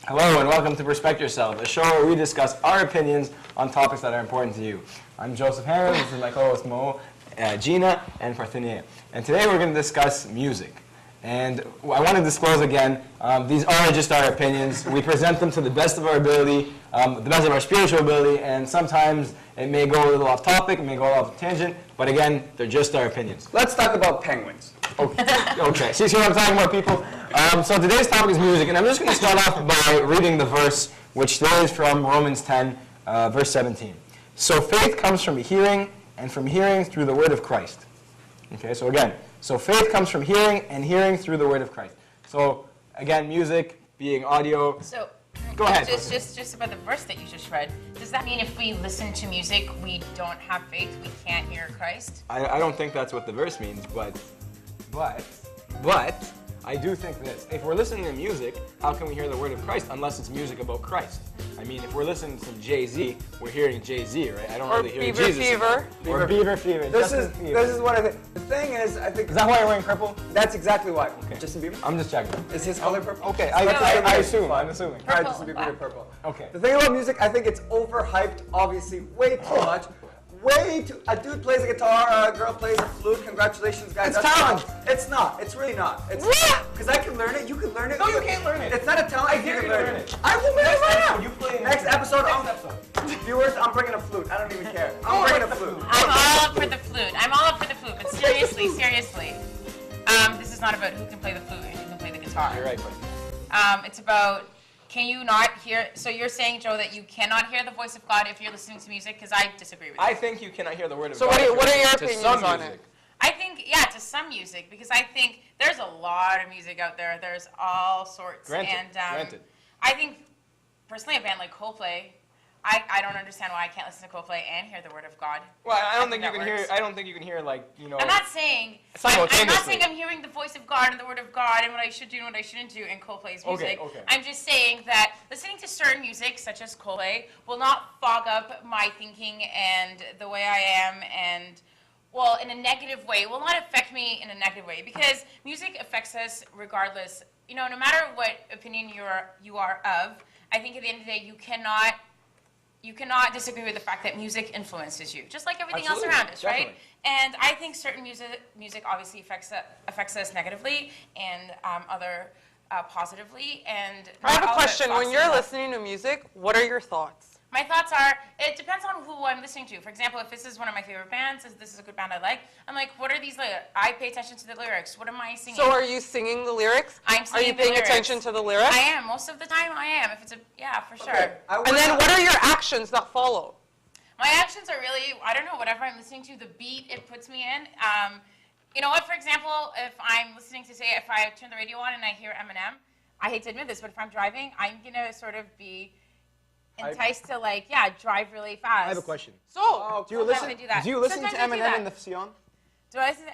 Hello and welcome to Perspect Yourself, a show where we discuss our opinions on topics that are important to you. I'm Joseph Harris, this is my co-host Mo, Gina, and Parthenia. And today we're going to discuss music. And I want to disclose again, these are just our opinions. We present them to the best of our ability, the best of our spiritual ability, and sometimes it may go a little off topic, it may go off tangent, but again, they're just our opinions. Let's talk about penguins. Okay. See what I'm talking about, people? So today's topic is music, and I'm just going to start off by reading the verse, which today is from Romans 10, verse 17. So faith comes from hearing, and from hearing through the word of Christ. Okay, so again, so faith comes from hearing, and hearing through the word of Christ. So again, music being audio. So, go ahead. Just about the verse that you just read, does that mean if we listen to music, we don't have faith, we can't hear Christ? I don't think that's what the verse means, but I do think this. If we're listening to music, how can we hear the word of Christ unless it's music about Christ? I mean, if we're listening to some Jay-Z, we're hearing Jay-Z, right? I don't really hear Beaver Jesus. Fever. Or Beaver Fever. This is what I think. The thing is, I think... Is that why you're wearing purple? That's exactly why. Okay. Justin Bieber? I'm just checking. Is his color purple? Okay, So I assume. I'm assuming. All right, Justin Bieber, purple. Okay. The thing about music, I think it's overhyped, obviously, way too much. A dude plays a guitar, a girl plays a flute. Congratulations, guys. It's talent. It's not. It's really not. It's because I can learn it. You can learn it. No, you can't learn it. It's not a talent. I dare you to learn it. I will learn it right now. You play Next episode. episode. Viewers, I'm bringing a flute. I don't even care. I'm bringing a flute. I'm all up for the flute. But seriously, this is not about who can play the flute and who can play the guitar. You're right, buddy. It's about, can you not hear, so you're saying, Joe, that you cannot hear the voice of God if you're listening to music? Because I disagree with you. I think you cannot hear the word of So God. what are your to opinions some on music. it? I think, yeah, to some music, because I think there's a lot of music out there. There's all sorts. Granted. I think, personally, a band like Coldplay, I don't understand why I can't listen to Coldplay and hear the word of God. Well, I don't think you that can hear. works. I don't think you can hear I'm not saying I'm hearing the voice of God and the word of God and what I should do and what I shouldn't do in Coldplay's music. Okay. I'm just saying that listening to certain music, such as Coldplay, will not fog up my thinking and the way I am, and well, in a negative way. It will not affect me in a negative way, because music affects us regardless. You know, no matter what opinion you are of, I think at the end of the day you cannot disagree with the fact that music influences you, just like everything else around us, definitely. right? And I think certain music obviously affects us negatively, and other positively. And I have not a all of it question. When fosters you're that. listening to music, what are your thoughts? My thoughts are, it depends on who I'm listening to. For example, if this is one of my favorite bands, if this is a good band I like, I'm like, what are these lyrics? I pay attention to the lyrics. What am I singing? So are you singing the lyrics? I'm singing Are you the paying lyrics. attention to the lyrics? I am. Most of the time I am. If it's yeah, for sure. Okay. And then what are your actions that follow? My actions are really, I don't know, whatever I'm listening to, the beat it puts me in. You know what, for example, if I'm listening to, say, if I turn the radio on and I hear Eminem, I hate to admit this, but if I'm driving, I'm going to sort of be enticed to, like, drive really fast. I have a question. So, Do you listen? I do that. Do you listen to Sometimes I do Eminem that. in the Sion? Do I listen to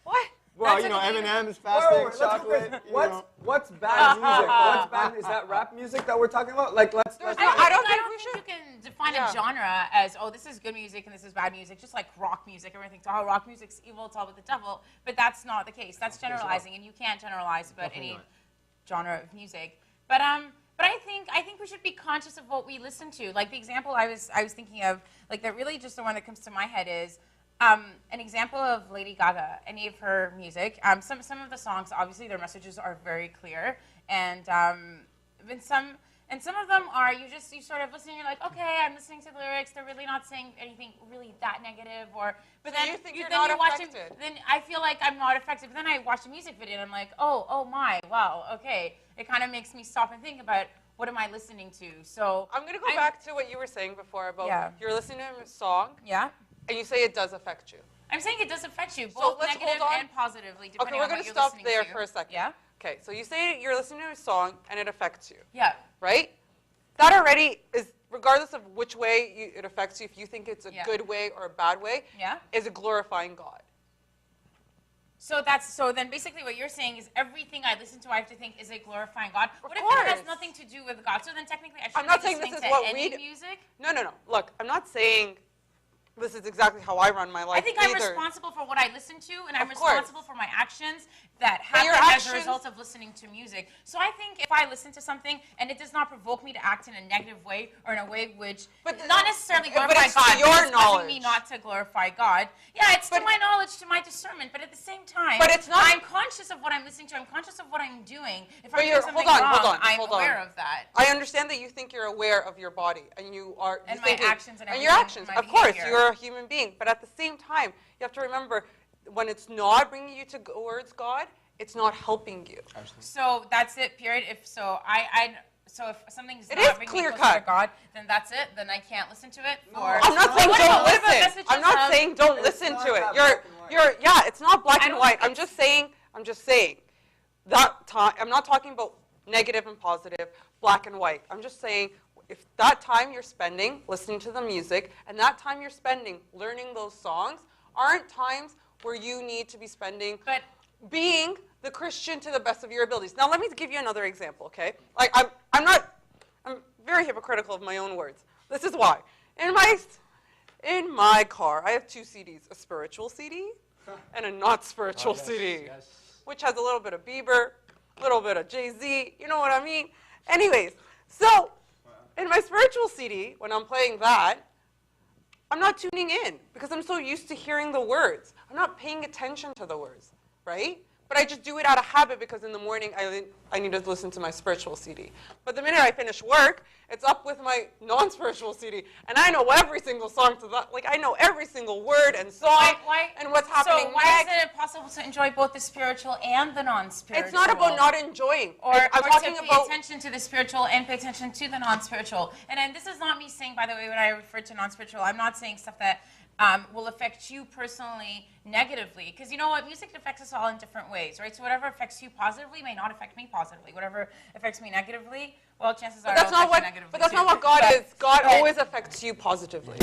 what? Well, That's you know, what you- Eminem is Wait, fasting, let's chocolate. focus. You know. What's bad music? What's bad? Is that rap music that we're talking about? Like, let's I don't I think don't think you can define a genre as, oh, this is good music and this is bad music, just like rock music. Everyone thinks, oh, rock music's evil, it's all with the devil. But that's not the case. That's generalizing, and you can't generalize about any genre of music. But I think we should be conscious of what we listen to. Like the example I was thinking of, like that really just the one that comes to my head is an example of Lady Gaga, any of her music. Some of the songs, obviously, their messages are very clear, and some of them are you sort of listening. You're like, okay, I'm listening to the lyrics. They're really not saying anything really that negative, but So then you think you're then not you watch affected? then I feel like I'm not affected. But then I watch a music video and I'm like, oh my, wow, okay. It kind of makes me stop and think about what am I listening to. So I'm going to go back to what you were saying before about you're listening to a song, yeah. and you say it does affect you. I'm saying it does affect you, So both let's negative hold on. and positively, Okay, depending we're on going what to you're stop listening there to. for a second. Yeah? Okay, so you say you're listening to a song and it affects you, Yeah. right? That already is, regardless of which way it affects you, if you think it's a good way or a bad way, is it glorifying God? So then basically what you're saying is everything I listen to I have to think, is it glorifying God? Of What if course. it has nothing to do with God? So then technically I I'm shouldn't not be saying this listening is to what any we music? No. Look, I'm not saying this is exactly how I run my life I think I'm either. responsible for what I listen to, and I'm Of course. responsible for my actions. that happen as a result of listening to music. So I think if I listen to something and it does not provoke me to act in a negative way or in a way which not necessarily glorify God, your it's knowledge. me not to glorify God. Yeah, it's to my knowledge, to my discernment, but at the same time, it's not, I'm conscious of what I'm listening to. I'm conscious of what I'm doing. If I'm doing something wrong, I'm aware of that. I understand that you think you're aware of your body and you are and my actions and everything. And your actions, of course, you're a human being. But at the same time, you have to remember, when it's not bringing you towards God, it's not helping you. So that's it, period. If so, so if something's not bringing me closer to God, then that's it. Then I can't listen to it. I'm not saying don't listen. I'm not saying don't listen to it. Yeah, it's not black and white. I'm just saying that time. I'm not talking about negative and positive, black and white. I'm just saying, if that time you're spending listening to the music and that time you're spending learning those songs aren't times where you need to be spending being the Christian to the best of your abilities. Now let me give you another example, okay? Like I'm very hypocritical of my own words. This is why. In my car, I have 2 CDs, a spiritual CD and a not spiritual CD, which has a little bit of Bieber, a little bit of Jay-Z, you know what I mean? Anyways, so in my spiritual CD, when I'm playing that, I'm not tuning in because I'm so used to hearing the words. I'm not paying attention to the words, right? But I just do it out of habit because in the morning I need to listen to my spiritual CD. But the minute I finish work, it's up with my non-spiritual CD. And I know every single song to that. Like, I know every single word and song and what's happening So why is it possible to enjoy both the spiritual and the non-spiritual? It's not about not enjoying. Or to pay attention to the spiritual and pay attention to the non-spiritual. And then this is not me saying, by the way, when I refer to non-spiritual, I'm not saying stuff that will affect you personally negatively. Because you know what? Music affects us all in different ways, right? So whatever affects you positively may not affect me positively. Whatever affects me negatively, well, chances are it'll affect me negatively. But that's not what God is. God always affects you positively.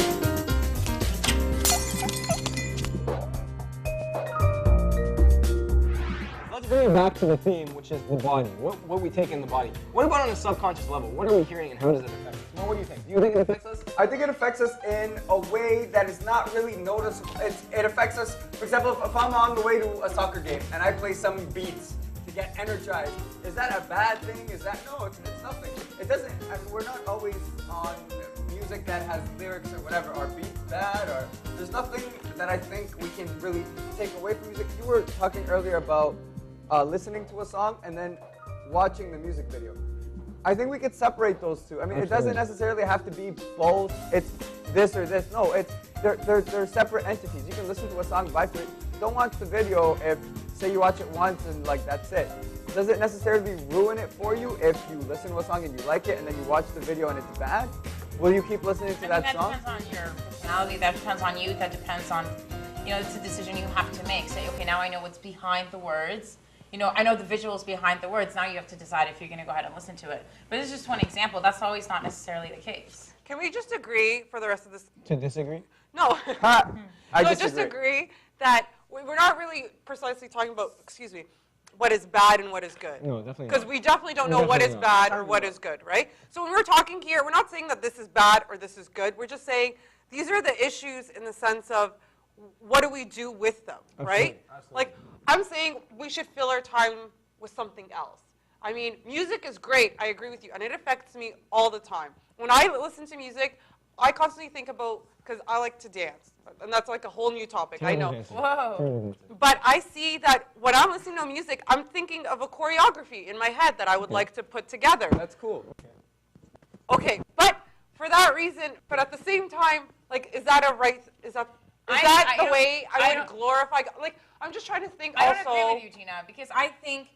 Let's bring it back to the theme, which is the body. What we take in the body. What about on a subconscious level? What are we hearing and how does it affect us? Well, what do you think? Do you think it affects us? I think it affects us in a way that is not really noticeable. It affects us, for example, if I'm on the way to a soccer game and I play some beats to get energized, is that a bad thing? Is that, no, it's nothing. It doesn't, I mean, we're not always on music that has lyrics or whatever. Are beats bad? Or there's nothing that I think we can really take away from music. You were talking earlier about listening to a song and then watching the music video. I think we could separate those two. I mean, It doesn't necessarily have to be both. It's this or this. No, they're separate entities. You can listen to a song, vibe to it. Don't watch the video if, say, you watch it once and like that's it. Does it necessarily ruin it for you if you listen to a song and you like it and then you watch the video and it's bad? Will you keep listening to that song? That depends on your personality. That depends on you. That depends on, it's a decision you have to make. Say, okay, now I know what's behind the words. I know the visuals behind the words. Now you have to decide if you're going to go ahead and listen to it. But this is just one example. That's always not necessarily the case. Can we just agree for the rest of this? To disagree? No. I just agree that we're not really precisely talking about, what is bad and what is good. No, definitely not. Because we definitely don't know what is bad or what is good, right? So when we're talking here, we're not saying that this is bad or this is good. We're just saying these are the issues in the sense of what do we do with them, right? Absolutely. Like, I'm saying we should fill our time with something else. I mean, music is great. I agree with you. And it affects me all the time. When I listen to music, I constantly think about, because I like to dance. And that's like a whole new topic, I know. Whoa. But I see that when I'm listening to music, I'm thinking of a choreography in my head that I would like to put together. That's cool. Okay, but for that reason, but at the same time, like, is that the way I would glorify God? Like, I'm just trying to think also. I don't agree with you, Gina, because I think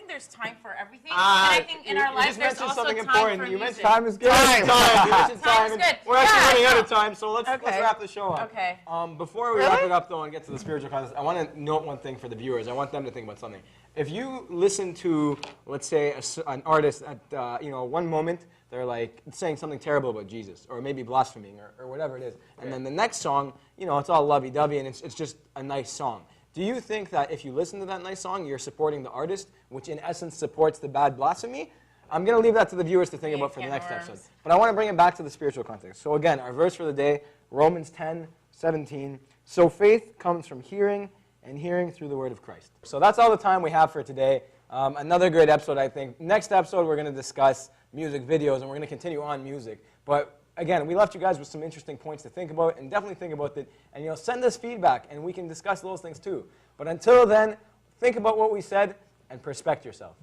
there's time for everything. And I think in our life there's also time for music. Time is good. Time is good. We're actually running out of time, so let's wrap the show up. Okay. Before we wrap it up, though, and get to the spiritual context, I want to note one thing for the viewers. I want them to think about something. If you listen to, let's say, an artist at one moment, they're like saying something terrible about Jesus, or maybe blaspheming, or whatever it is, and then the next song, it's all lovey-dovey, and it's just a nice song. Do you think that if you listen to that nice song, you're supporting the artist, which in essence supports the bad blasphemy? I'm going to leave that to the viewers to think about for the next episode. But I want to bring it back to the spiritual context. So again, our verse for the day, Romans 10:17. So faith comes from hearing, and hearing through the word of Christ. So that's all the time we have for today. Another great episode, I think. Next episode, we're going to discuss music videos, and we're going to continue on music. But again, we left you guys with some interesting points to think about, and definitely think about it. And send us feedback, and we can discuss those things too. But until then, think about what we said and perspect yourself.